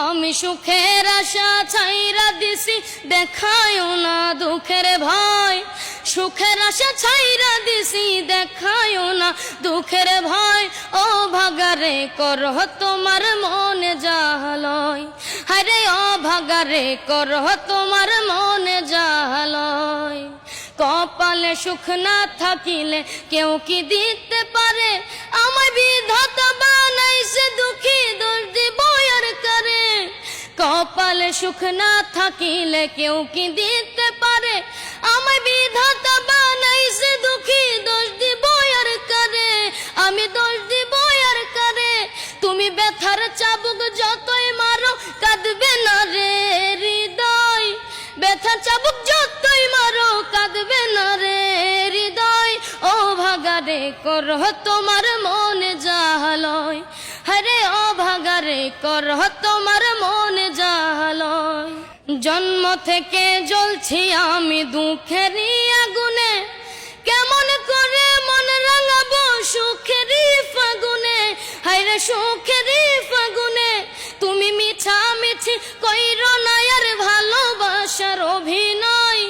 আমি সুখের আশা ছাইরা দিছি, দেখায়ও না দুঃখের ভয়। সুখের আশা ছাইরা দিছি, দেখায়ও না দুঃখের ভয়। ও ভাগারে করহ তোমার মনে জাহালয়, হায়রে ও ভাগারে করহ তোমার মনে জাহালয়। কপালে সুখ না থাকিলে কেউ কি দিতে পারে, আমায় বিধাতা বানাইছে দুঃখী, দোষ দিব আর কারে। কপালে সুখ না থাকিলে কেউ কি দিতে পারে, আমায় বিধাতা বানাইছে দুঃখী, দোষ দিব আর কারে। আমি দোষ দিব আর কারে। তুমি ব্যথার চাবুক যতই মারো, কাঁদবে না রে হৃদয়। ব্যথার চাবুক যতই মারো, কাঁদবে না রে হৃদয়। ও ভাগারে করহ তোমার মনে জাহালয়, হরে ও ভাগারে করহ তোমার মনে জাহালয়। জন্ম থেকে জ্বলছি আমি দুঃখেরই আগুনে, কেমন করে মন রাঙাবো সুখেরই ফাগুনে। হায়রে সুখেরই ফাগুনে তুমি মিছামিছি কইরো না আর ভালোবাসার অভিনয়।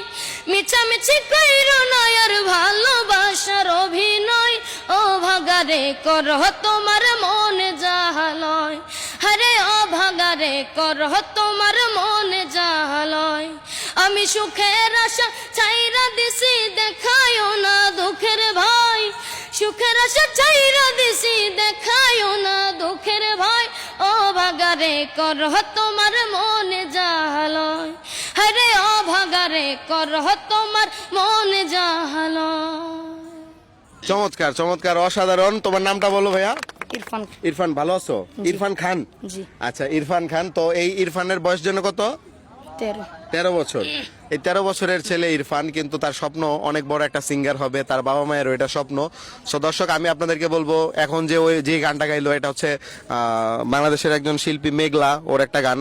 মিছামিছি কইরো না আর ভালোবাসার অভিনয়। ও ভাগারে করহ তোমার মনে জাহালয়, হরে ও ভাগারে করহ তোমার মনে জাহালয়। আমি সুখের আশা ছাইরা দিছি, দেখায়ও না দুঃখের ভয়। সুখের আশা ছাইরা দিছি, দেখায়ও না দুঃখের ভয়। ও ভাগারে করহ তোমার মনে জাহালয়, হরে ও ভাগারে করহ তোমার মনে জাহালয়। চমৎকার চমৎকার, অসাধারণ। তোমার নামটা বলো ভাইয়া। ইরফান। ইরফান, ভালো আছো? ইরফান খান। জি। আচ্ছা, ইরফান খান। তো এই ইরফানের বয়স জন্য কত? 13। 13 বছর। এই 13 বছরের ছেলে ইরফান কিন্তু তার স্বপ্ন অনেক বড় একটা সিঙ্গার হবে, তার বাবা মায়েরও এটা স্বপ্ন। সো দর্শক, আমি আপনাদেরকে বলবো, এখন যে গানটা গাইলো এটা হচ্ছে বাংলাদেশের একজন শিল্পী মেঘলা, ওর একটা গান।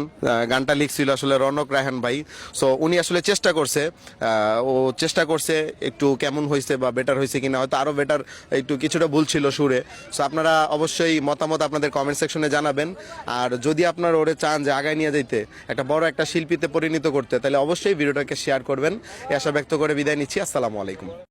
গানটা লিখছিল আসলে রনক রায়হান ভাই। সো উনি আসলে চেষ্টা করছে একটু কেমন হয়েছে বা বেটার হয়েছে কিনা, হয়তো আরো বেটার, একটু কিছুটা ভুল ছিল সুরে। সো আপনারা অবশ্যই মতামত আপনাদের কমেন্ট সেকশনে জানাবেন। আর যদি আপনারা ওরে চান যে আগায় নিয়ে যাইতে, একটা বড় একটা শিল্পীতে পরিণত করতে, তাহলে অবশ্যই ভিডিওটাকে শেয়ার করবেন। এই আশা ব্যক্ত করে বিদায় নিচ্ছি। আসসালামু আলাইকুম।